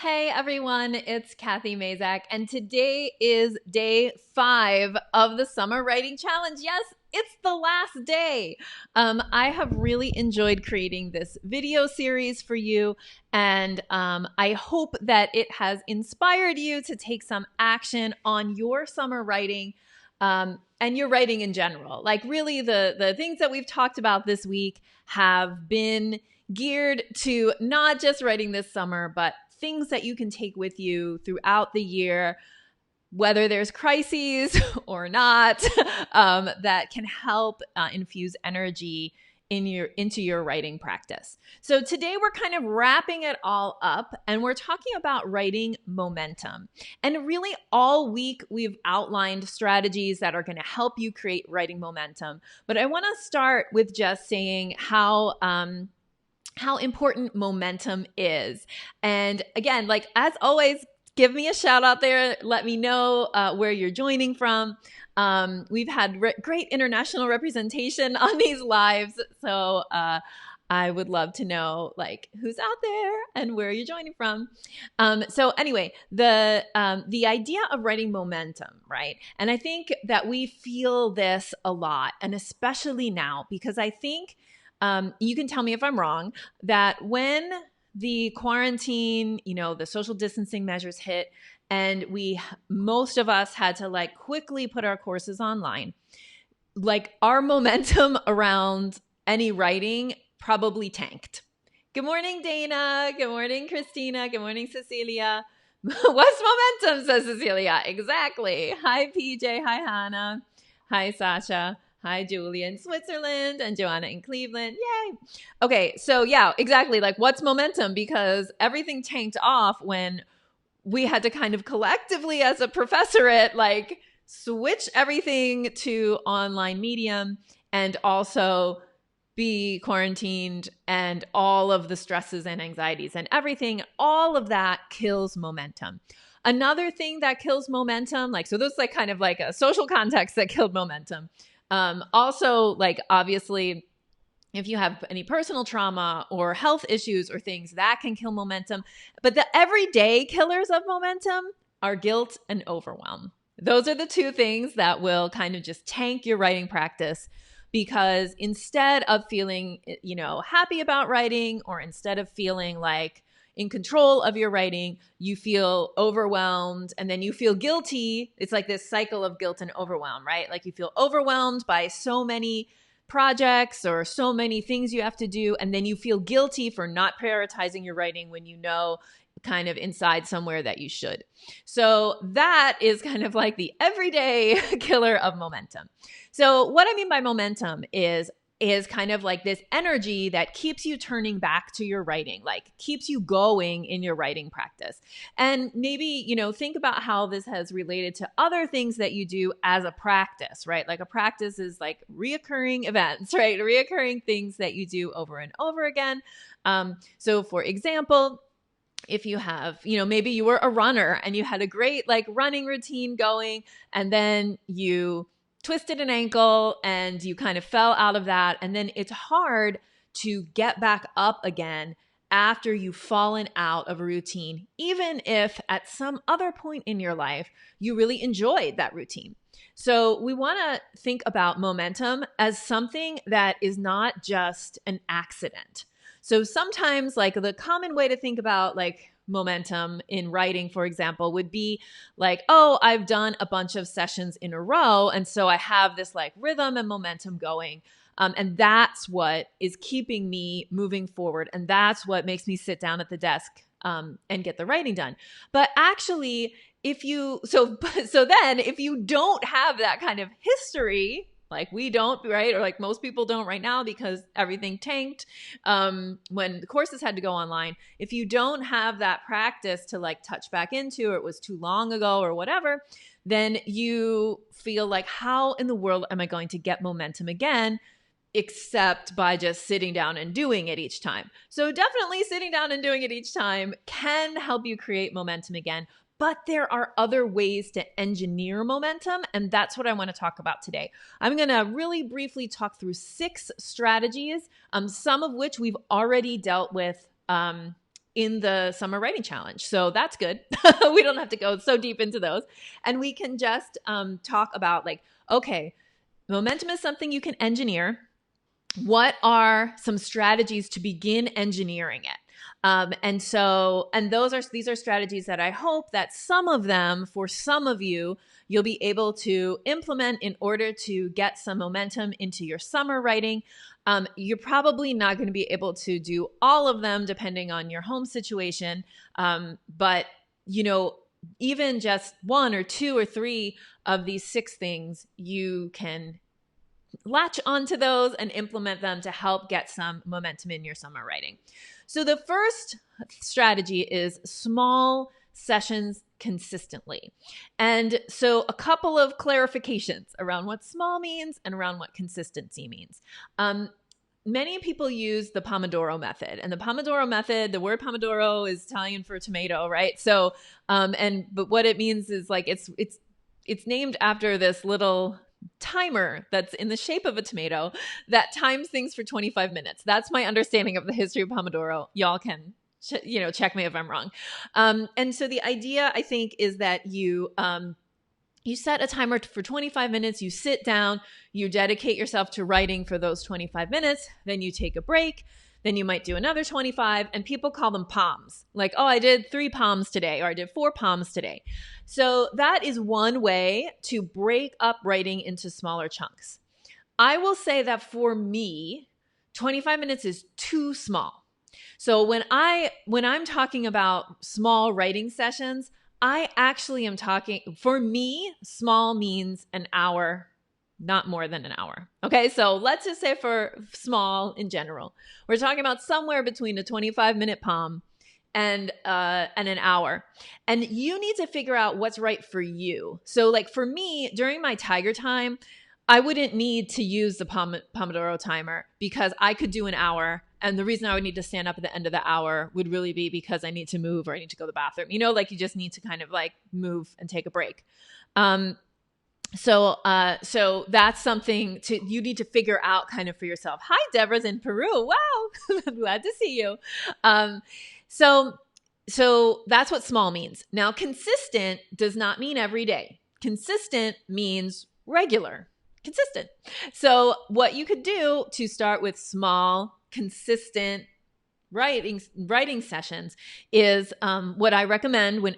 Hey everyone, it's Kathy Mazak, and today is day 5 of the Summer Writing Challenge. Yes, it's the last day. I have really enjoyed creating this video series for you, and I hope that it has inspired you to take some action on your summer writing and your writing in general. Like, really, the things that we've talked about this week have been geared to not just writing this summer, but things that you can take with you throughout the year, whether there's crises or not, that can help infuse energy into your writing practice. So today we're kind of wrapping it all up, and we're talking about writing momentum. And really all week we've outlined strategies that are going to help you create writing momentum. But I want to start with just saying how important momentum is. And again, like as always, give me a shout out there. Let me know where you're joining from. We've had great international representation on these lives. So I would love to know like who's out there and where you're joining from. So anyway, the idea of writing momentum, right? And I think that we feel this a lot, and especially now, because I think you can tell me if I'm wrong, that when the quarantine, the social distancing measures hit, and most of us had to like quickly put our courses online, like our momentum around any writing probably tanked. Good morning, Dana. Good morning, Christina. Good morning, Cecilia. What's momentum, says Cecilia. Exactly. Hi, PJ. Hi, Hannah. Hi, Sasha. Hi, Julie in Switzerland and Joanna in Cleveland. Yay. Okay, so yeah, exactly. Like, what's momentum? Because everything tanked off when we had to kind of collectively as a professorate, like switch everything to online medium and also be quarantined and all of the stresses and anxieties and everything, all of that kills momentum. Another thing that kills momentum, so this is like kind of like a social context that killed momentum. Also, like obviously, if you have any personal trauma or health issues or things that can kill momentum, but the everyday killers of momentum are guilt and overwhelm. Those are the two things that will kind of just tank your writing practice, because instead of feeling, happy about writing, or instead of feeling like in control of your writing, you feel overwhelmed and then you feel guilty. It's like this cycle of guilt and overwhelm, right? Like you feel overwhelmed by so many projects or so many things you have to do, and then you feel guilty for not prioritizing your writing when you know kind of inside somewhere that you should. So that is kind of like the everyday killer of momentum. So what I mean by momentum is kind of like this energy that keeps you turning back to your writing, like keeps you going in your writing practice. And maybe, think about how this has related to other things that you do as a practice, right? Like a practice is like reoccurring events, right? Reoccurring things that you do over and over again. So for example, if you have, maybe you were a runner and you had a great like running routine going, and then you twisted an ankle and you kind of fell out of that. And then it's hard to get back up again after you've fallen out of a routine, even if at some other point in your life, you really enjoyed that routine. So we want to think about momentum as something that is not just an accident. So sometimes like the common way to think about like momentum in writing, for example, would be like, oh, I've done a bunch of sessions in a row, and so I have this like rhythm and momentum going. And that's what is keeping me moving forward. And that's what makes me sit down at the desk and get the writing done. But actually, if you don't have that kind of history, like we don't, right? Or like most people don't right now because everything tanked when the courses had to go online. If you don't have that practice to like touch back into, or it was too long ago or whatever, then you feel like, how in the world am I going to get momentum again? Except by just sitting down and doing it each time. So definitely sitting down and doing it each time can help you create momentum again. But there are other ways to engineer momentum, and that's what I want to talk about today. I'm going to really briefly talk through 6 strategies, some of which we've already dealt with in the summer writing challenge. So that's good. We don't have to go so deep into those. And we can just talk about like, okay, momentum is something you can engineer. What are some strategies to begin engineering it? These are strategies that I hope that some of them, for some of you, you'll be able to implement in order to get some momentum into your summer writing. You're probably not going to be able to do all of them depending on your home situation. But even just one or two or three of these 6 things, you can latch onto those and implement them to help get some momentum in your summer writing. So the first strategy is small sessions consistently. And so a couple of clarifications around what small means and around what consistency means. Many people use the Pomodoro method, and the Pomodoro method, the word Pomodoro is Italian for tomato, right? So, but what it means is like, it's named after this little timer that's in the shape of a tomato that times things for 25 minutes. That's my understanding of the history of Pomodoro. Y'all can, check me if I'm wrong. And so the idea, I think, is that you set a timer for 25 minutes, you sit down, you dedicate yourself to writing for those 25 minutes, then you take a break, then you might do another 25, and people call them POMs. Like, oh, I did 3 POMs today, or I did 4 POMs today. So that is one way to break up writing into smaller chunks. I will say that for me, 25 minutes is too small. So when I'm talking about small writing sessions, I actually am talking, for me, small means an hour, not more than an hour. Okay, so let's just say for small in general, we're talking about somewhere between a 25-minute POM and an hour. And you need to figure out what's right for you. So like for me, during my tiger time, I wouldn't need to use the Pomodoro timer because I could do an hour. And the reason I would need to stand up at the end of the hour would really be because I need to move or I need to go to the bathroom. Like you just need to kind of like move and take a break. So that's something you need to figure out kind of for yourself. Hi, Deborah's in Peru. Wow. Glad to see you. So that's what small means. Now, consistent does not mean every day. Consistent means regular, consistent. So what you could do to start with small, consistent writing sessions is what I recommend when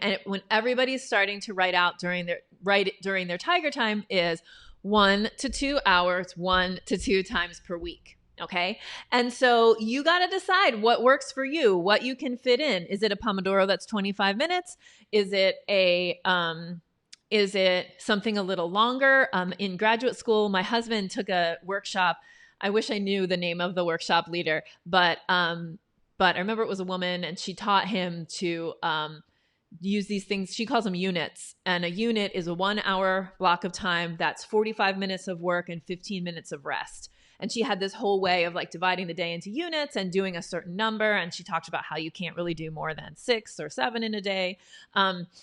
everybody's starting to write out during their tiger time is 1 to 2 hours, 1 to 2 times per week. Okay. And so you got to decide what works for you, what you can fit in. Is it a Pomodoro that's 25 minutes? Is it something a little longer? In graduate school, my husband took a workshop. I wish I knew the name of the workshop leader, but I remember it was a woman and she taught him to use these things. She calls them units. And a unit is a 1 hour block of time. That's 45 minutes of work and 15 minutes of rest. And she had this whole way of like dividing the day into units and doing a certain number. And she talked about how you can't really do more than 6 or 7 in a day.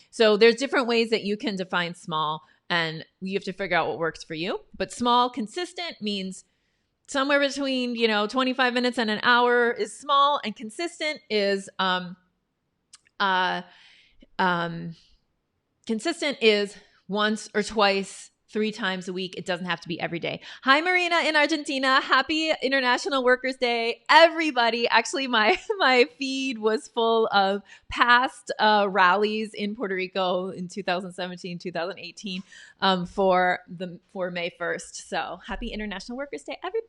So there's different ways that you can define small and you have to figure out what works for you. But small, consistent means somewhere between, 25 minutes and an hour is small, and consistent is once or twice, 3 times a week. It doesn't have to be every day. Hi, Marina in Argentina. Happy International Workers' Day, everybody. Actually, my feed was full of past rallies in Puerto Rico in 2017, 2018 for May 1st. So happy International Workers' Day, everybody.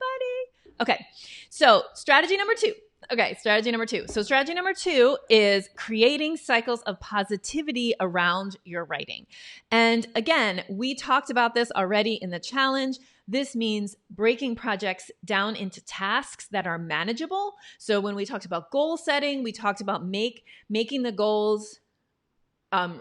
Okay, so strategy number 2. So strategy number 2 is creating cycles of positivity around your writing. And again, we talked about this already in the challenge. This means breaking projects down into tasks that are manageable. So when we talked about goal setting, we talked about making the goals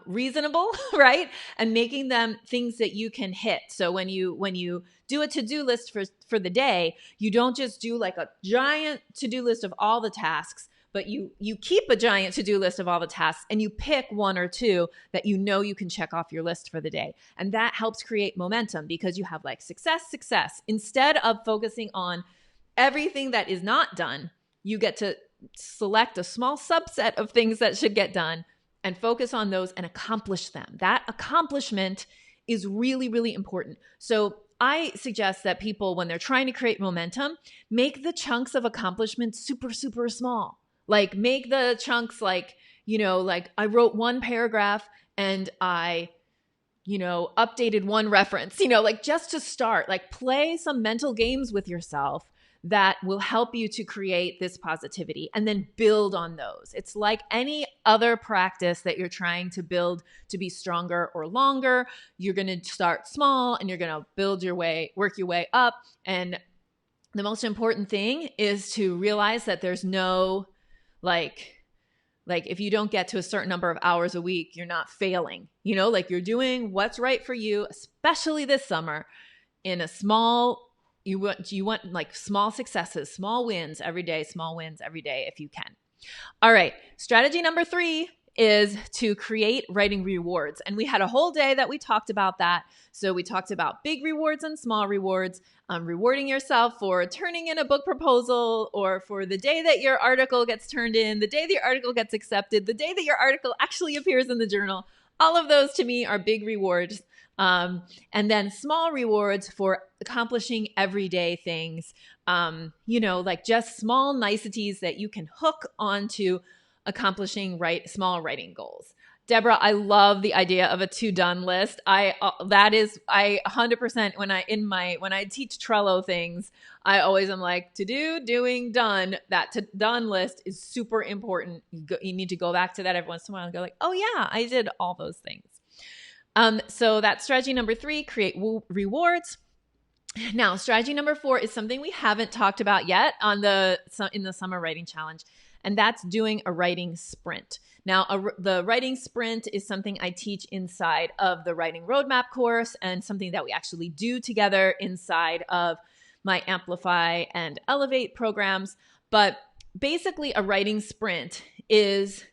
reasonable, right? And making them things that you can hit. So when you do a to-do list for the day, you don't just do like a giant to-do list of all the tasks, but you keep a giant to-do list of all the tasks and you pick 1 or 2 that you can check off your list for the day. And that helps create momentum because you have like success. Instead of focusing on everything that is not done, you get to select a small subset of things that should get done and focus on those and accomplish them. That accomplishment is really, really important. So I suggest that people, when they're trying to create momentum, make the chunks of accomplishment super, super small. Like make the chunks like, like I wrote one paragraph and I updated one reference, like just to start, like play some mental games with yourself that will help you to create this positivity and then build on those. It's like any other practice that you're trying to build to be stronger or longer. You're going to start small and you're going to work your way up. And the most important thing is to realize that there's no like if you don't get to a certain number of hours a week, you're not failing, like you're doing what's right for you, especially this summer in a small, you want like small successes, small wins every day if you can. All right. Strategy number 3 is to create writing rewards. And we had a whole day that we talked about that. So we talked about big rewards and small rewards, rewarding yourself for turning in a book proposal or for the day that your article gets turned in, the day that your article gets accepted, the day that your article actually appears in the journal. All of those to me are big rewards. And then small rewards for accomplishing everyday things, like just small niceties that you can hook onto accomplishing small writing goals. Deborah, I love the idea of a to-done list. I 100% when I teach Trello things, I always am like to do, doing, done. That to-done list is super important. You need to go back to that every once in a while and go like, oh yeah, I did all those things. So that's strategy number 3, create rewards. Now, strategy number 4 is something we haven't talked about yet in the summer writing challenge, and that's doing a writing sprint. Now, the writing sprint is something I teach inside of the writing roadmap course and something that we actually do together inside of my Amplify and Elevate programs. But basically, a writing sprint is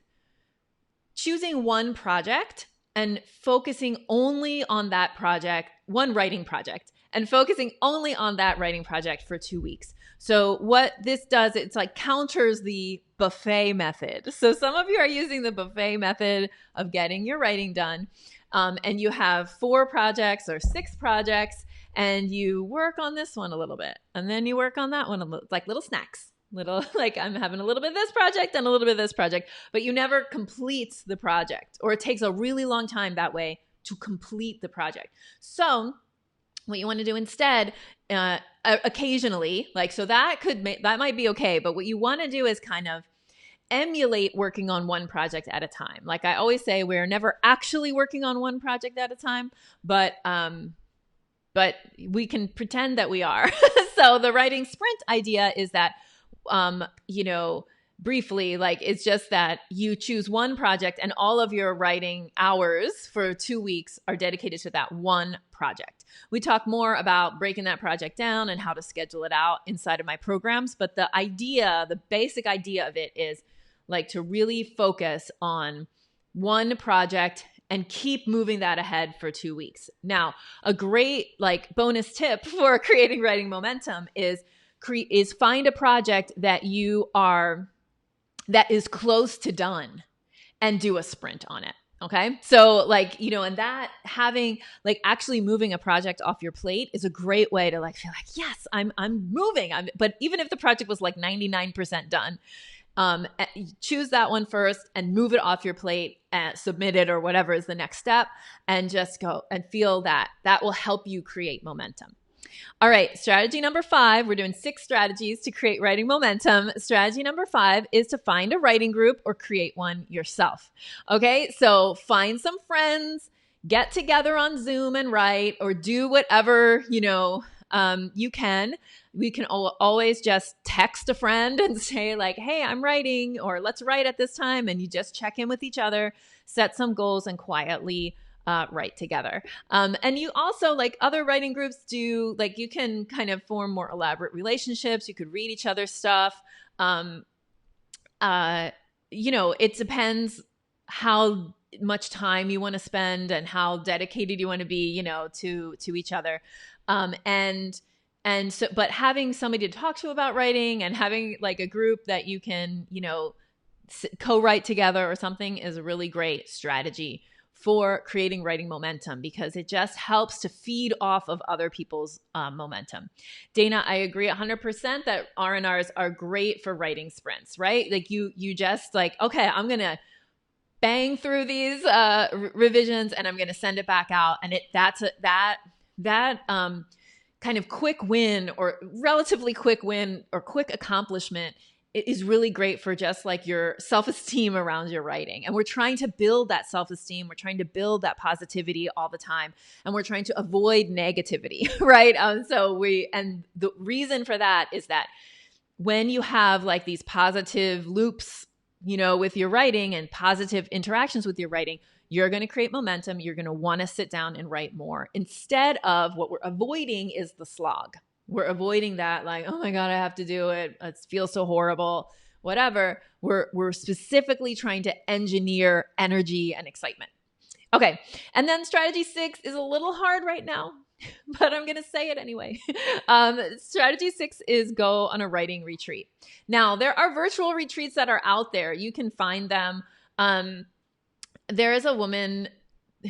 choosing one project and focusing only on that project, one writing project, and focusing only on that writing project for 2 weeks. So what this does, it's like counters the buffet method. So some of you are using the buffet method of getting your writing done. And you have 4 projects or 6 projects, and you work on this one a little bit. And then you work on that one, like little snacks. Like I'm having a little bit of this project and a little bit of this project, but you never complete the project, or it takes a really long time that way to complete the project. So what you want to do instead, occasionally, that might be okay, but what you want to do is kind of emulate working on one project at a time. Like I always say, we're never actually working on one project at a time, but we can pretend that we are. So the writing sprint idea is that briefly, like it's just that you choose one project and all of your writing hours for 2 weeks are dedicated to that one project. We talk more about breaking that project down and how to schedule it out inside of my programs. But the basic idea of it is like to really focus on one project and keep moving that ahead for 2 weeks. Now, a great like bonus tip for creating writing momentum is find a project that is close to done and do a sprint on it. Okay. So and that having like actually moving a project off your plate is a great way to like feel like, yes, I'm moving. But even if the project was like 99% done, choose that one first and move it off your plate and submit it or whatever is the next step, and just go and feel that will help you create momentum. All right, strategy number 5, we're doing 6 strategies to create writing momentum. Strategy number 5 is to find a writing group or create one yourself. Okay, so find some friends, get together on Zoom and write, or do whatever, you can. We can always just text a friend and say like, hey, I'm writing, or let's write at this time. And you just check in with each other, set some goals, and quietly write together. And you also, like other writing groups do, like you can kind of form more elaborate relationships. You could read each other's stuff. It depends how much time you want to spend and how dedicated you want to be, to each other. And And so, but having somebody to talk to about writing and having like a group that you can, co-write together or something is a really great strategy for creating writing momentum, because it just helps to feed off of other people's momentum. Dana, I agree 100% that R&Rs are great for writing sprints, right? Like you just like, okay, I'm going to bang through these revisions and I'm going to send it back out. And that kind of quick win or relatively quick win or quick accomplishment is really great for just like your self-esteem around your writing. And we're trying to build that self-esteem. We're trying to build that positivity all the time. And we're trying to avoid negativity, right? And the reason for that is that when you have like these positive loops, with your writing and positive interactions with your writing, you're going to create momentum. You're going to want to sit down and write more, instead of what we're avoiding is the slog. We're avoiding that, like, oh my God, I have to do it. It feels so horrible, whatever. We're specifically trying to engineer energy and excitement. Okay. And then strategy 6 is a little hard right now, but I'm going to say it anyway. Strategy 6 is go on a writing retreat. Now, there are virtual retreats that are out there. You can find them. There is a woman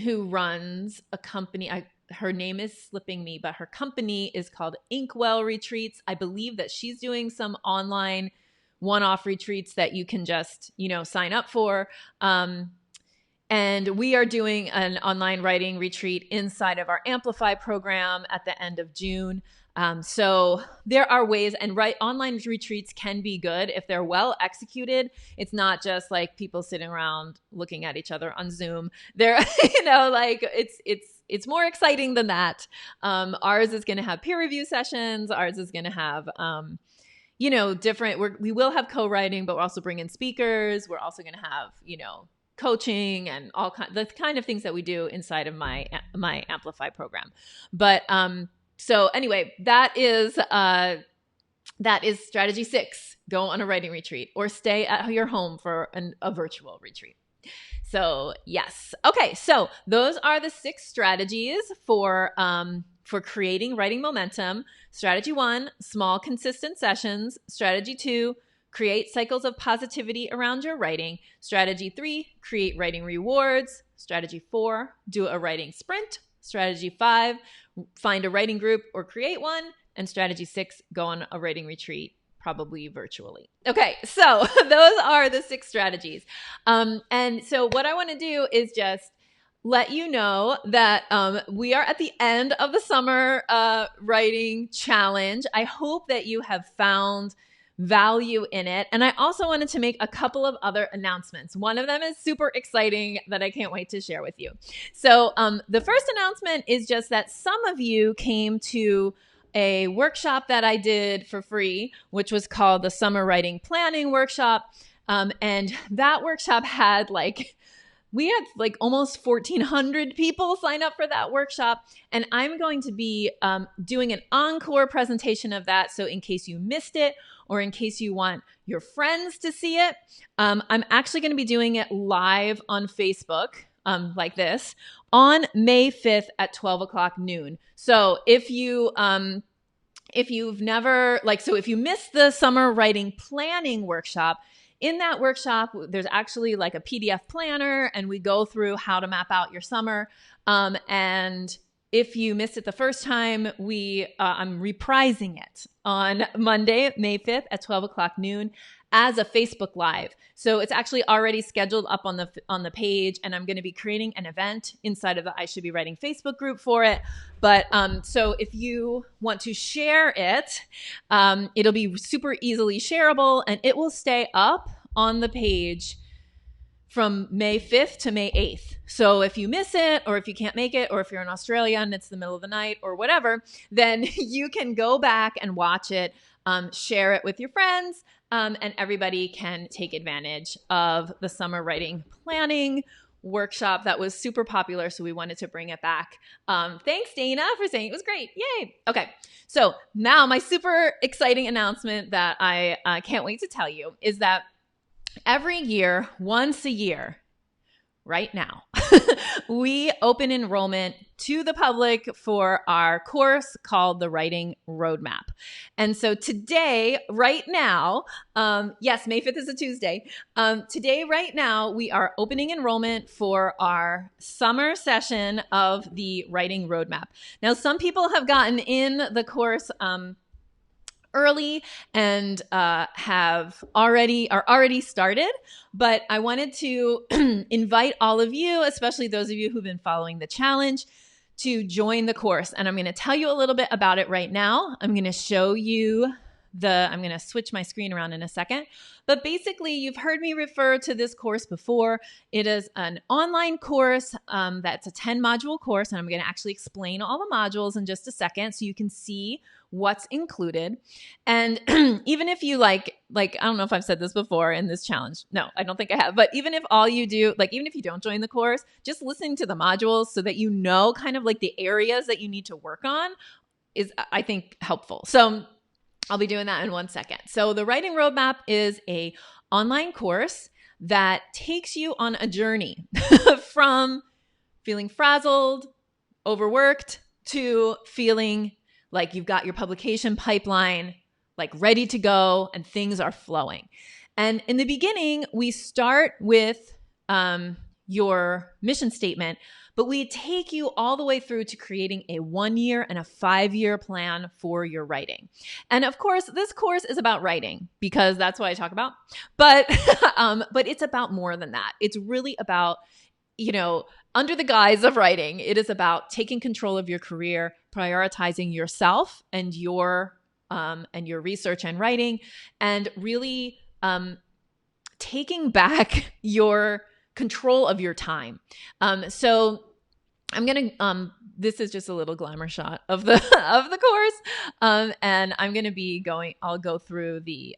who runs a company. Her name is slipping me, but her company is called Inkwell Retreats. I believe that she's doing some online one-off retreats that you can just, sign up for. And we are doing an online writing retreat inside of our Amplify program at the end of June. So there are ways, and online retreats can be good if they're well executed. It's not just like people sitting around looking at each other on Zoom. They're, it's more exciting than that. Ours is going to have peer review sessions. Ours is going to have, different. We will have co-writing, but we're also bringing speakers. We're also going to have, coaching and the kind of things that we do inside of my Amplify program. But so anyway, that is strategy 6. Go on a writing retreat or stay at your home for a virtual retreat. So yes. Okay. So those are the 6 strategies for creating writing momentum. Strategy 1, small, consistent sessions. Strategy 2, create cycles of positivity around your writing. Strategy 3, create writing rewards. Strategy 4, do a writing sprint. Strategy 5, find a writing group or create one. And strategy 6, go on a writing retreat, probably virtually. Okay, so those are the 6 strategies. And so what I want to do is just let you know that we are at the end of the summer writing challenge. I hope that you have found value in it. And I also wanted to make a couple of other announcements. One of them is super exciting that I can't wait to share with you. So the first announcement is just that some of you came to a workshop that I did for free, which was called the Summer Writing Planning Workshop. And that workshop had we had almost 1,400 people sign up for that workshop. And I'm going to be doing an encore presentation of that. So in case you missed it, or in case you want your friends to see it, I'm actually going to be doing it live on Facebook, like this, on May 5th at 12 o'clock noon. So if you've never, if you missed the Summer Writing Planning Workshop, in that workshop, there's actually a PDF planner, and we go through how to map out your summer. And if you missed it the first time, I'm reprising it on Monday, May 5th at 12 o'clock noon as a Facebook Live. So it's actually already scheduled up on the page, and I'm going to be creating an event inside of the I Should Be Writing Facebook group for it. But so if you want to share it, it'll be super easily shareable, and it will stay up on the page from May 5th to May 8th. So if you miss it, or if you can't make it, or if you're in Australia and it's the middle of the night or whatever, then you can go back and watch it, share it with your friends, and everybody can take advantage of the Summer Writing Planning Workshop that was super popular. So we wanted to bring it back. Thanks, Dana, for saying it was great. Yay. Okay. So now my super exciting announcement that I can't wait to tell you is that every year, once a year, right now, we open enrollment to the public for our course called the Writing Roadmap. And so today, right now, yes, May 5th is a Tuesday. Today, right now, we are opening enrollment for our summer session of the Writing Roadmap. Now, some people have gotten in the course early and are already started, but I wanted to invite all of you, especially those of you who've been following the challenge, to join the course. And I'm going to tell you a little bit about it right now. I'm going to show you I'm going to switch my screen around in a second. But basically, you've heard me refer to this course before. It is an online course that's a 10-module course, and I'm going to actually explain all the modules in just a second so you can see what's included. And even if you like, I don't know if I've said this before in this challenge. No, I don't think I have. But even if all you do, even if you don't join the course, just listening to the modules so that you know kind of like the areas that you need to work on is, I think, helpful. So I'll be doing that in 1 second. So the Writing Roadmap is a online course that takes you on a journey from feeling frazzled, overworked, to feeling like you've got your publication pipeline like ready to go and things are flowing. And in the beginning, we start with your mission statement, but we take you all the way through to creating a 1-year and a 5-year plan for your writing. And of course, this course is about writing because that's what I talk about. But it's about more than that. It's really about, under the guise of writing, it is about taking control of your career, prioritizing yourself and your research and writing, and really taking back your control of your time. So I'm going to, this is just a little glamour shot of the course. And I'm going to be I'll go through the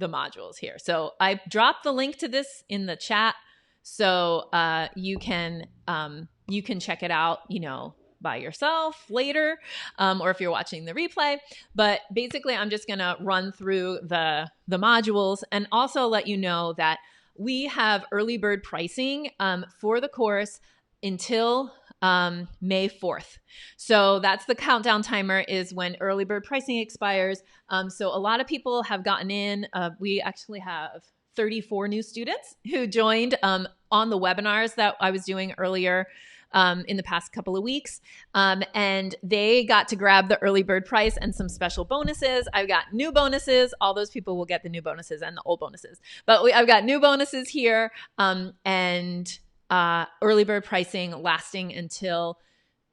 modules here. So I dropped the link to this in the chat. So you can check it out, by yourself later, or if you're watching the replay. But basically, I'm just going to run through the modules and also let you know that we have early bird pricing for the course until May 4th. So that's the countdown timer is when early bird pricing expires. So a lot of people have gotten in. We actually have 34 new students who joined on the webinars that I was doing earlier in the past couple of weeks. And they got to grab the early bird price and some special bonuses. I've got new bonuses. All those people will get the new bonuses and the old bonuses. But I've got new bonuses here and early bird pricing lasting until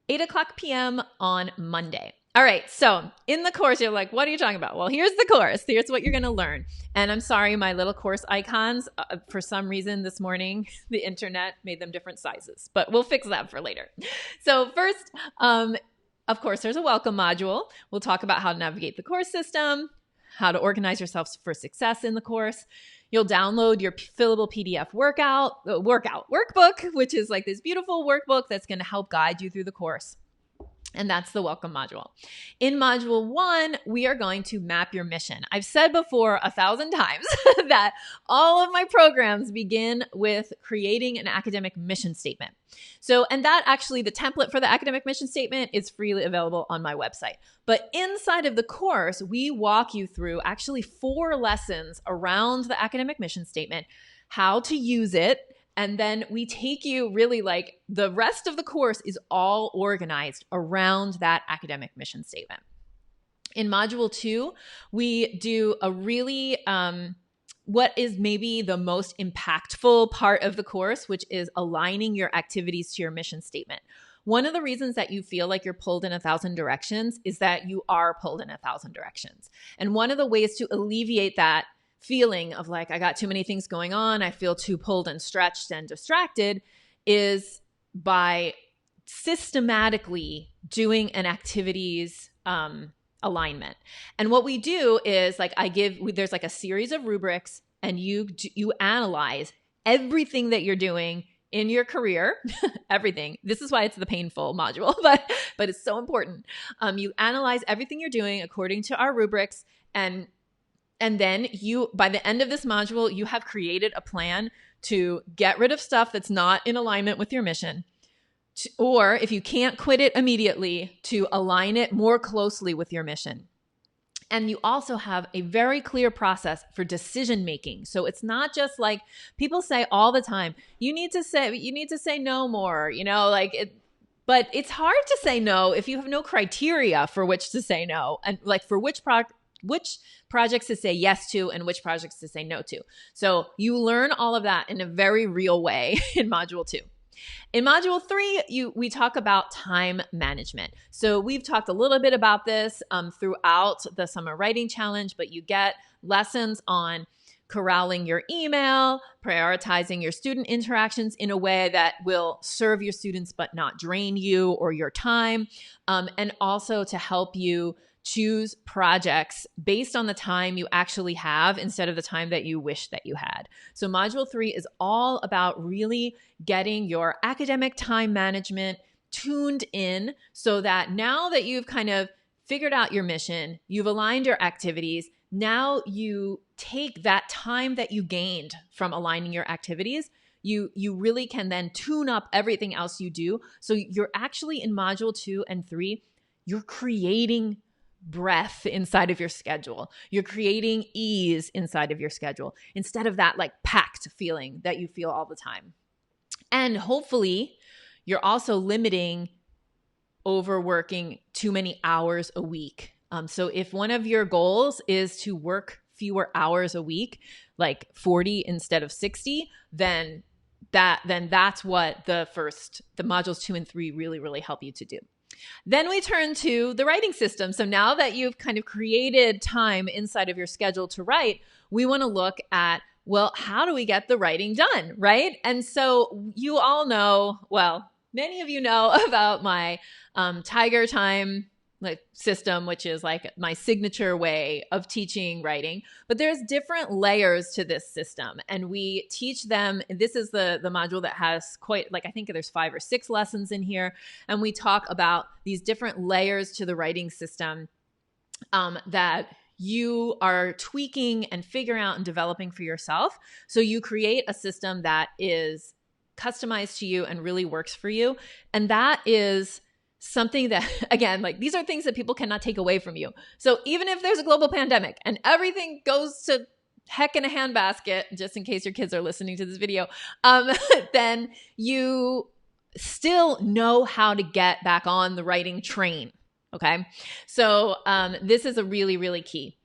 8:00 p.m. on Monday. All right. So in the course, you're like, what are you talking about? Well, here's the course. Here's what you're going to learn. And I'm sorry, my little course icons, for some reason this morning, the internet made them different sizes, but we'll fix that for later. So first, of course, there's a welcome module. We'll talk about how to navigate the course system, how to organize yourself for success in the course. You'll download your fillable PDF workbook, which is like this beautiful workbook that's going to help guide you through the course. And that's the welcome module. In module 1, we are going to map your mission. I've said before 1,000 times that all of my programs begin with creating an academic mission statement. So, and that actually, the template for the academic mission statement is freely available on my website. But inside of the course, we walk you through actually 4 lessons around the academic mission statement, how to use it. And then we take you really like the rest of the course is all organized around that academic mission statement. In module 2, we do a really, what is maybe the most impactful part of the course, which is aligning your activities to your mission statement. One of the reasons that you feel like you're pulled in 1,000 directions is that you are pulled in 1,000 directions. And one of the ways to alleviate that feeling of like, I got too many things going on, I feel too pulled and stretched and distracted, is by systematically doing an activities alignment. And what we do is like, there's like a series of rubrics and you analyze everything that you're doing in your career, everything. This is why it's the painful module, but it's so important. You analyze everything you're doing according to our rubrics, and And then by the end of this module, you have created a plan to get rid of stuff that's not in alignment with your mission. Or if you can't quit it immediately, to align it more closely with your mission. And you also have a very clear process for decision making. So it's not just like people say all the time, you need to say no more, but it's hard to say no if you have no criteria for which to say no, and like for which projects to say yes to and which projects to say no to. So you learn all of that in a very real way in Module 2. In Module 3, we talk about time management. So we've talked a little bit about this throughout the Summer Writing Challenge, but you get lessons on corralling your email, prioritizing your student interactions in a way that will serve your students but not drain you or your time, and also to help you choose projects based on the time you actually have instead of the time that you wish that you had. So Module 3 is all about really getting your academic time management tuned in so that now that you've kind of figured out your mission, you've aligned your activities, now you take that time that you gained from aligning your activities, you really can then tune up everything else you do. So you're actually in Module 2 and 3, you're creating breath inside of your schedule. You're creating ease inside of your schedule instead of that like packed feeling that you feel all the time. And hopefully you're also limiting overworking too many hours a week. So if one of your goals is to work fewer hours a week, like 40 instead of 60, then that's what the modules 2 and 3 really help you to do. Then we turn to the writing system. So now that you've kind of created time inside of your schedule to write, we want to look at, well, how do we get the writing done, right? And so you all know, well, many of you know about my Tiger Time system, which is like my signature way of teaching writing. But there's different layers to this system, and we teach them. This is the module that has quite, I think there's 5 or 6 lessons in here, and we talk about these different layers to the writing system that you are tweaking and figuring out and developing for yourself. So you create a system that is customized to you and really works for you, and that is something that, again, these are things that people cannot take away from you. So even if there's a global pandemic and everything goes to heck in a handbasket, just in case your kids are listening to this video, then you still know how to get back on the writing train. Okay. So this is a really key.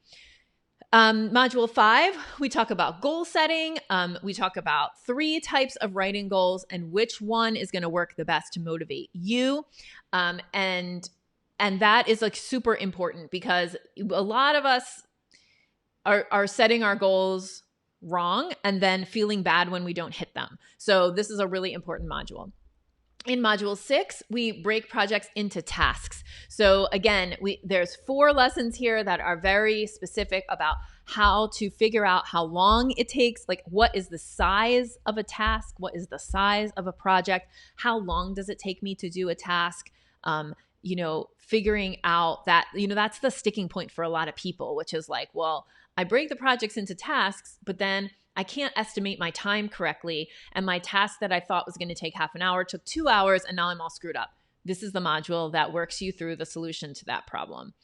Module 5, we talk about goal setting. We talk about 3 types of writing goals and which one is going to work the best to motivate you. And that is super important because a lot of us are setting our goals wrong and then feeling bad when we don't hit them. So this is a really important module. In Module 6, we break projects into tasks. So again, there's 4 lessons here that are very specific about how to figure out how long it takes, what is the size of a task, what is the size of a project, how long does it take me to do a task, figuring out that, that's the sticking point for a lot of people, which is well, I break the projects into tasks, but then I can't estimate my time correctly. And my task that I thought was going to take half an hour took 2 hours, and now I'm all screwed up. This is the module that works you through the solution to that problem.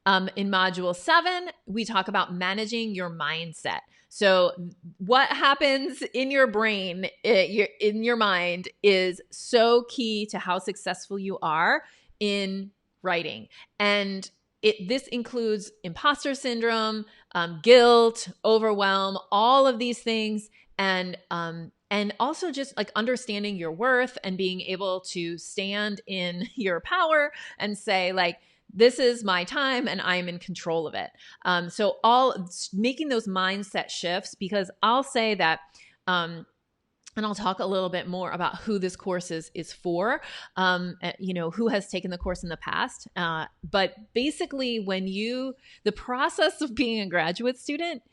In Module 7, we talk about managing your mindset. So what happens in your brain, in your mind, is so key to how successful you are in writing. And this includes imposter syndrome, guilt, overwhelm, all of these things, and also just understanding your worth and being able to stand in your power and say this is my time and I'm in control of it. So making those mindset shifts, because I'll say that, and I'll talk a little bit more about who this course is for, who has taken the course in the past. But basically the process of being a graduate student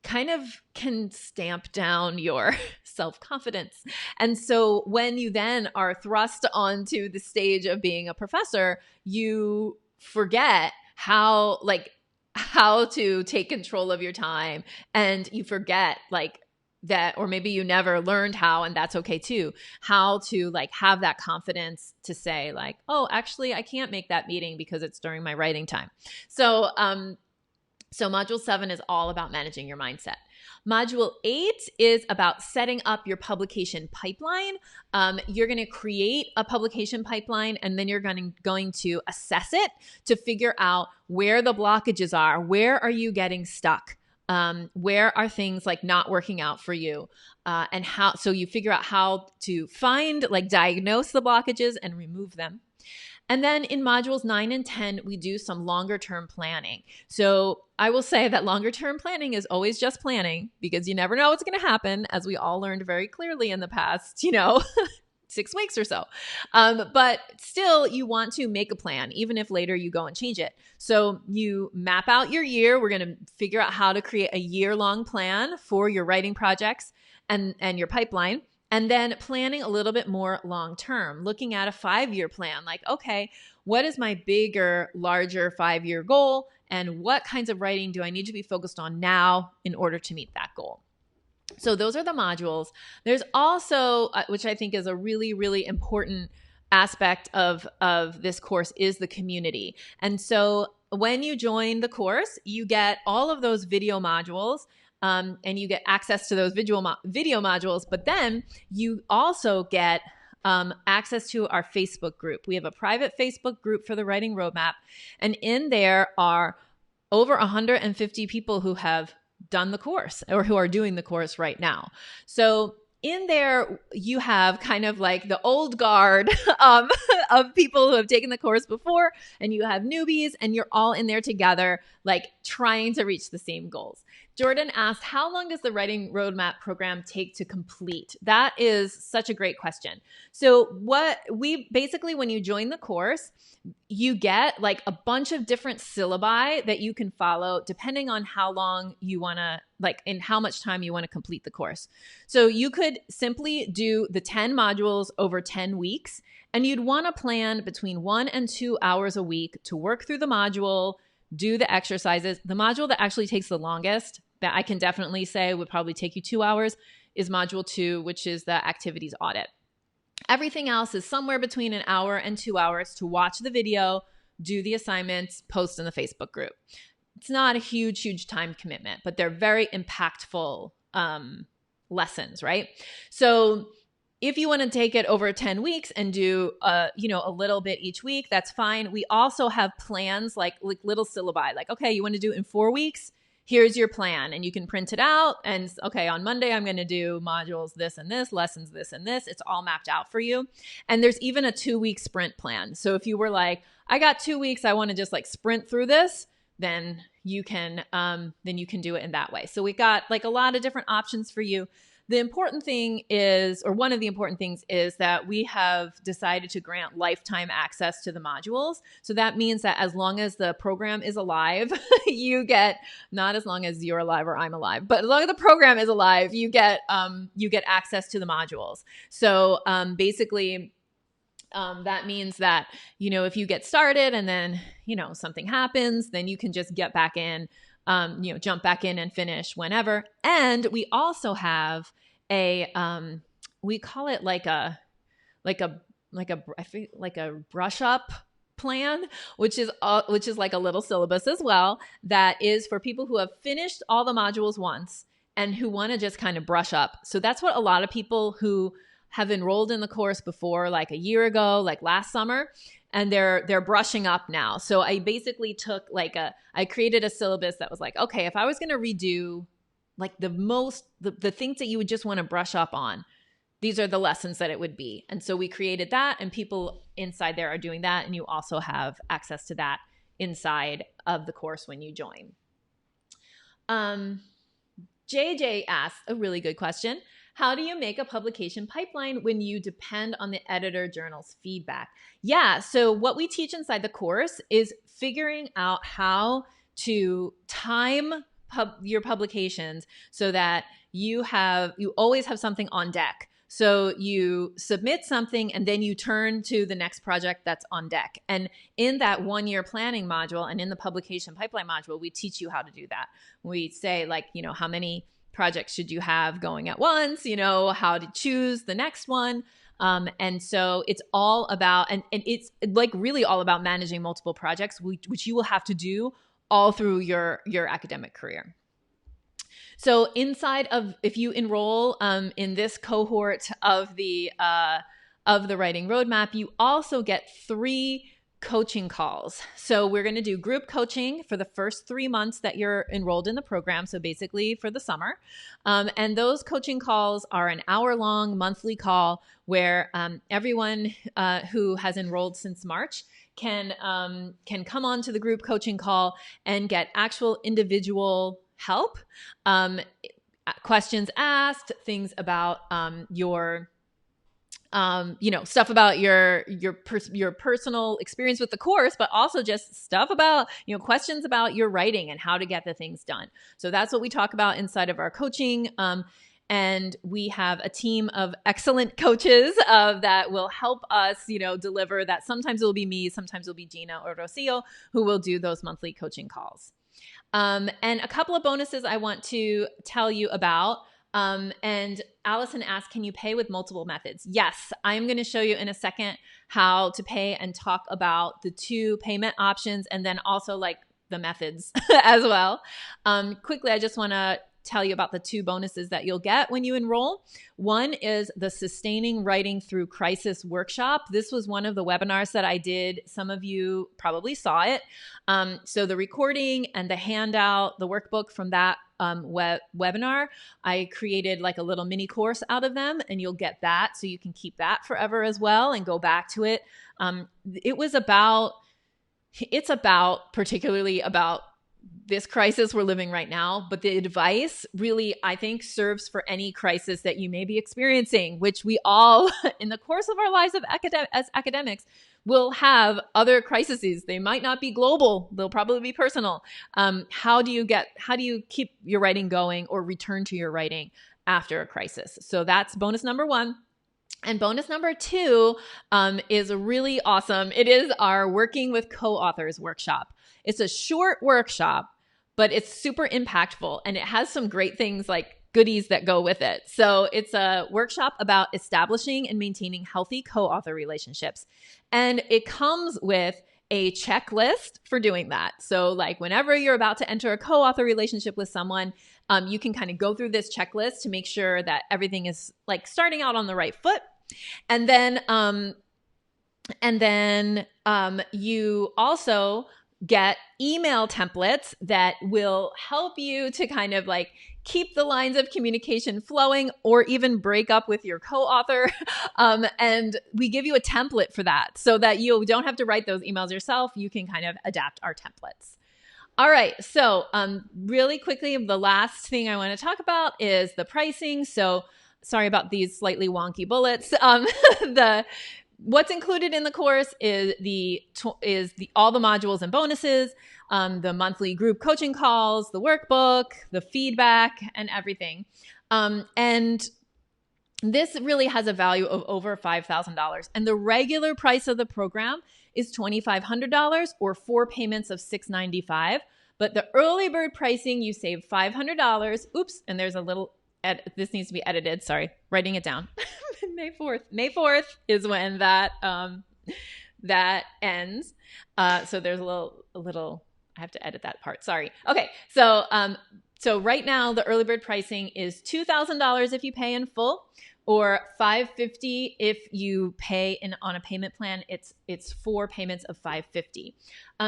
kind of can stamp down your self-confidence. And so when you then are thrust onto the stage of being a professor, you forget how how to take control of your time, and you forget like that, or maybe you never learned how, and that's okay too, how to like have that confidence to say like, oh, actually I can't make that meeting because it's during my writing time. So module 7 is all about managing your mindset. Module 8 is about setting up your publication pipeline. You're going to create a publication pipeline, and then you're going to assess it to figure out where the blockages are. Where are you getting stuck? Where are things like not working out for you? And how, so you figure out how to find, like diagnose the blockages and remove them. And then in modules 9 and 10, we do some longer term planning. So I will say that longer term planning is always just planning, because you never know what's going to happen, as we all learned very clearly in the past, 6 weeks or so. But still, you want to make a plan, even if later you go and change it. So you map out your year. We're going to figure out how to create a year-long plan for your writing projects and your pipeline. And then planning a little bit more long-term, looking at a 5-year plan, like, okay, what is my bigger, larger 5-year goal? And what kinds of writing do I need to be focused on now in order to meet that goal? So those are the modules. There's also, which I think is a really, really important aspect of this course, is the community. And so when you join the course, you get all of those video modules. And you get access to those video modules, but then you also get access to our Facebook group. We have a private Facebook group for the Writing Roadmap, and in there are over 150 people who have done the course or who are doing the course right now. So in there, you have kind of like the old guard of people who have taken the course before, and you have newbies, and you're all in there together, like trying to reach the same goals. Jordan asked, how long does the Writing Roadmap program take to complete? That is such a great question. So when you join the course, you get like a bunch of different syllabi that you can follow depending on how long you want to, like, in how much time you want to complete the course. So you could simply do the 10 modules over 10 weeks, and you'd want to plan between 1 and 2 hours a week to work through the module, do the exercises. The module that actually takes the longest, that I can definitely say would probably take you 2 hours, is module 2, which is the activities audit. Everything else is somewhere between an hour and 2 hours to watch the video, do the assignments, post in the Facebook group. It's not a huge, huge time commitment, but they're very impactful lessons, right? So if you want to take it over 10 weeks and do a little bit each week, that's fine. We also have plans like little syllabi, like, okay, you want to do it in 4 weeks? Here's your plan, and you can print it out, and okay, on Monday I'm going to do modules this and this, lessons this and this. It's all mapped out for you. And there's even a 2-week sprint plan. So if you were like, I got 2 weeks, I want to just like sprint through this, then you can do it in that way. So we got like a lot of different options for you. The important thing is, or one of the important things is, that we have decided to grant lifetime access to the modules. So that means that as long as the program is alive, you get, not as long as you're alive or I'm alive, but as long as the program is alive, you get access to the modules. So basically, that means that, if you get started and then, something happens, then you can just get back in, jump back in and finish whenever. And we also have we call it like a brush up plan, which is like a little syllabus as well, that is for people who have finished all the modules once and who want to just kind of brush up. So that's what a lot of people who have enrolled in the course before, like a year ago, like last summer, and they're brushing up now. So I basically took I created a syllabus that was like, okay, if I was going to redo like the things that you would just want to brush up on, these are the lessons that it would be. And so we created that, and people inside there are doing that. And you also have access to that inside of the course when you join. JJ asked a really good question. How do you make a publication pipeline when you depend on the editor journal's feedback? Yeah, so what we teach inside the course is figuring out how to time your publications so that you always have something on deck. So you submit something and then you turn to the next project that's on deck. And in that 1-year planning module and in the publication pipeline module, we teach you how to do that. We say, like, how many projects should you have going at once, how to choose the next one. And so it's all about, and it's like really all about managing multiple projects, which you will have to do all through your academic career. So if you enroll in this cohort of the writing roadmap, you also get 3 coaching calls. So we're going to do group coaching for the first 3 months that you're enrolled in the program. So basically for the summer. And those coaching calls are an hour-long monthly call where everyone who has enrolled since March can come on to the group coaching call and get actual individual help, questions asked, things about your stuff about your personal experience with the course, but also just stuff about, questions about your writing and how to get the things done. So that's what we talk about inside of our coaching. And we have a team of excellent coaches that will help us, deliver that. Sometimes it will be me, sometimes it will be Gina or Rocio who will do those monthly coaching calls. And a couple of bonuses I want to tell you about. And Allison asked, can you pay with multiple methods? Yes, I'm going to show you in a second how to pay and talk about the 2 payment options and then also like the methods as well. Quickly, I just want to tell you about the 2 bonuses that you'll get when you enroll. One is the Sustaining Writing Through Crisis workshop. This was one of the webinars that I did. Some of you probably saw it. So the recording and the handout, the workbook from that webinar, I created like a little mini course out of them, and you'll get that. So you can keep that forever as well and go back to it. It's particularly about this crisis we're living right now, but the advice really, I think, serves for any crisis that you may be experiencing, which we all, in the course of our lives as academics, will have other crises. They might not be global. They'll probably be personal. How do you keep your writing going or return to your writing after a crisis? So that's bonus number 1. And bonus number 2 is really awesome. It is our Working with Co-Authors workshop. It's a short workshop, but it's super impactful, and it has some great things like goodies that go with it. So it's a workshop about establishing and maintaining healthy co-author relationships. And it comes with a checklist for doing that. So like whenever you're about to enter a co-author relationship with someone, you can kind of go through this checklist to make sure that everything is like starting out on the right foot. And then you also get email templates that will help you to kind of like keep the lines of communication flowing or even break up with your co-author. And we give you a template for that so that you don't have to write those emails yourself. You can kind of adapt our templates. All right. So really quickly, the last thing I want to talk about is the pricing. So sorry about these slightly wonky bullets. What's included in the course is all the modules and bonuses, the monthly group coaching calls, the workbook, the feedback, and everything. And this really has a value of over $5,000. And the regular price of the program is $2,500 or 4 payments of $695. But the early bird pricing, you save $500. Oops, and there's a little, this needs to be edited. Sorry, writing it down. May 4th. May 4th is when that ends. So there's a little, I have to edit that part. Sorry. Okay. So right now the early bird pricing is $2,000 if you pay in full, or $550 if you pay on a payment plan. It's 4 payments of $550.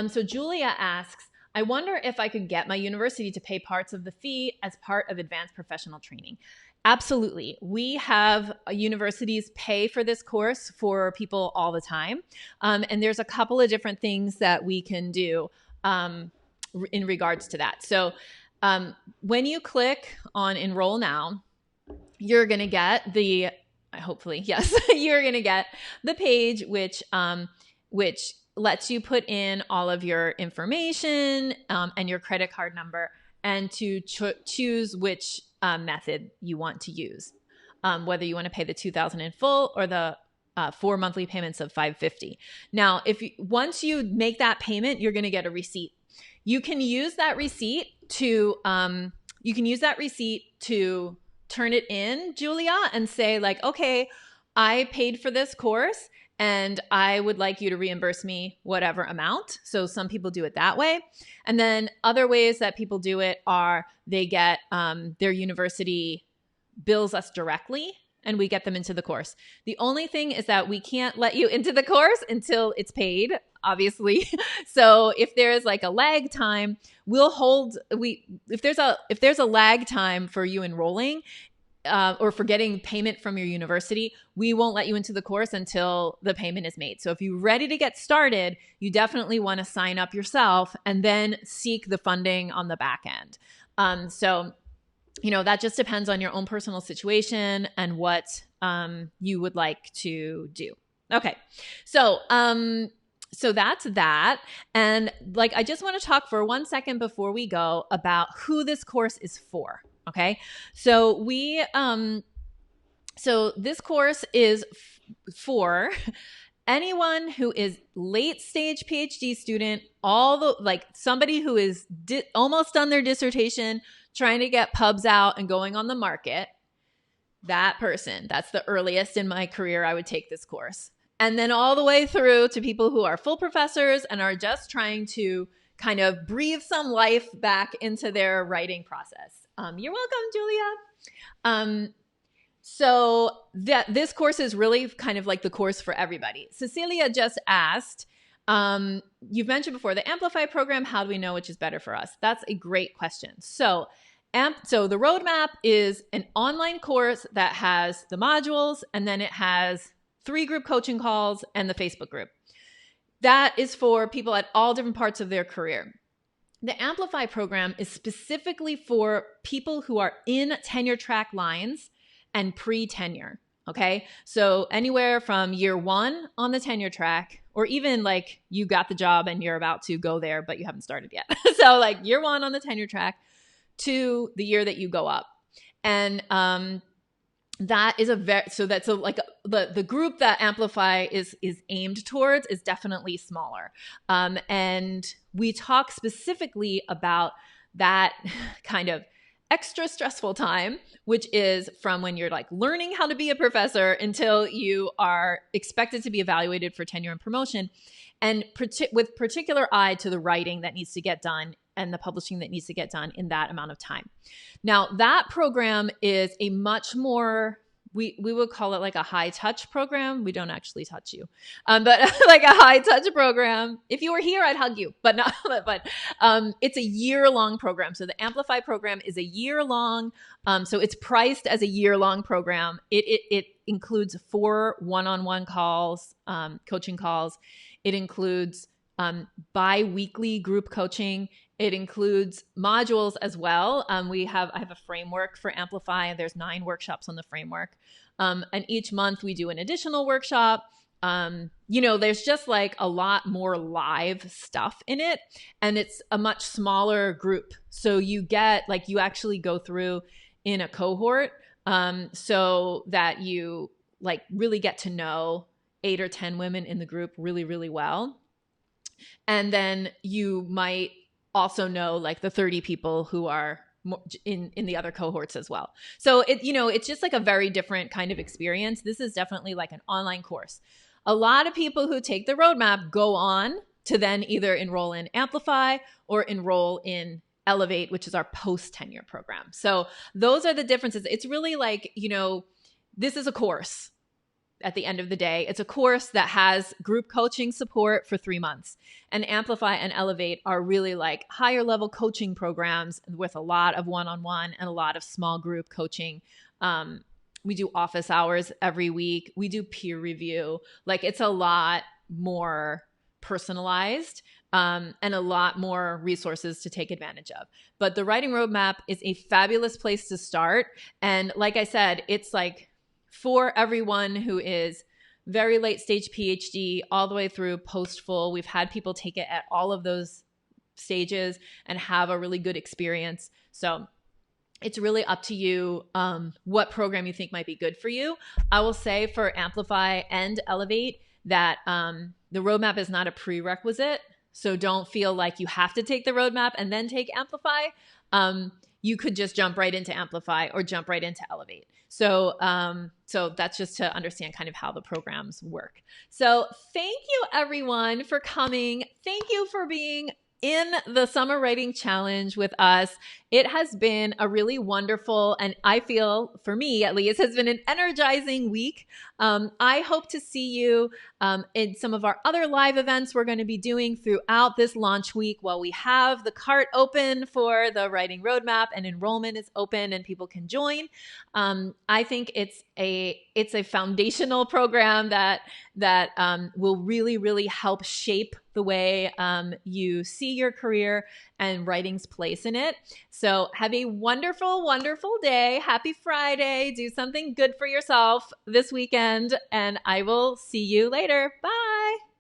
So Julia asks, I wonder if I could get my university to pay parts of the fee as part of advanced professional training. Absolutely. We have universities pay for this course for people all the time. And there's a couple of different things that we can do in regards to that. So when you click on Enroll Now, you're going to get you're going to get the page which lets you put in all of your information and your credit card number and to choose which method you want to use. whether you want to pay the $2,000 in full or the 4 monthly payments of $550. Now, once you make that payment, you're going to get a receipt. You can use that receipt to turn it in, Julia, and say like, okay, I paid for this course and I would like you to reimburse me whatever amount. So some people do it that way. And then other ways that people do it are they get their university bills us directly and we get them into the course. The only thing is that we can't let you into the course until it's paid, obviously. So if there's like a lag time, if there's a lag time for you enrolling or for getting payment from your university, we won't let you into the course until the payment is made. So if you're ready to get started, you definitely want to sign up yourself and then seek the funding on the back end. So that just depends on your own personal situation and what you would like to do. Okay. So that's that. And like, I just want to talk for 1 second before we go about who this course is for. Okay. So this course is for anyone who is late stage PhD student, somebody who is almost done their dissertation, trying to get pubs out and going on the market. That person, that's the earliest in my career I would take this course. And then all the way through to people who are full professors and are just trying to kind of breathe some life back into their writing process. You're welcome, Julia. So this course is really kind of like the course for everybody. Cecilia just asked, you've mentioned before the Amplify program. How do we know which is better for us? That's a great question. So the roadmap is an online course that has the modules, and then it has 3 group coaching calls and the Facebook group. That is for people at all different parts of their career. The Amplify program is specifically for people who are in tenure track lines and pre-tenure. Okay. So anywhere from year 1 on the tenure track, or even like you got the job and you're about to go there, but you haven't started yet. So like year 1 on the tenure track to the year that you go up. And, that is the group that Amplify is aimed towards is definitely smaller. And we talk specifically about that kind of extra stressful time, which is from when you're like learning how to be a professor until you are expected to be evaluated for tenure and promotion, and with particular eye to the writing that needs to get done and the publishing that needs to get done in that amount of time. Now, that program is a much more, we would call it like a high touch program. We don't actually touch you, but like a high touch program. If you were here, I'd hug you, but not. But it's a year-long program. So the Amplify program is a year-long. So it's priced as a year-long program. It includes 4 one-on-one calls, coaching calls. It includes bi-weekly group coaching. It includes modules as well. I have a framework for Amplify, and there's 9 workshops on the framework. And each month we do an additional workshop. There's just like a lot more live stuff in it, and it's a much smaller group. So you actually go through in a cohort, so that you like really get to know 8 or 10 women in the group really, really well. And then you might also know like the 30 people who are in the other cohorts as well. So it's just like a very different kind of experience. This is definitely like an online course. A lot of people who take the roadmap go on to then either enroll in Amplify or enroll in Elevate, which is our post-tenure program. So those are the differences. It's really like, this is a course. At the end of the day, it's a course that has group coaching support for 3 months. And Amplify and Elevate are really like higher level coaching programs with a lot of one-on-one and a lot of small group coaching. We do office hours every week. We do peer review. Like it's a lot more personalized, and a lot more resources to take advantage of. But the writing roadmap is a fabulous place to start. And like I said, it's like for everyone who is very late stage PhD all the way through post full. We've had people take it at all of those stages and have a really good experience. So it's really up to you what program you think might be good for you. I will say for Amplify and Elevate that the roadmap is not a prerequisite. So don't feel like you have to take the roadmap and then take Amplify. You could just jump right into Amplify or jump right into Elevate. So that's just to understand kind of how the programs work. So thank you everyone for coming. Thank you for being in the Summer Writing Challenge with us. It has been a really wonderful, and I feel, for me at least, has been an energizing week. I hope to see you in some of our other live events we're going to be doing throughout this launch week while we have the cart open for the writing roadmap and enrollment is open and people can join. I think it's a foundational program that will really, really help shape the way you see your career and writing's place in it. So have a wonderful, wonderful day. Happy Friday. Do something good for yourself this weekend, and I will see you later. Bye.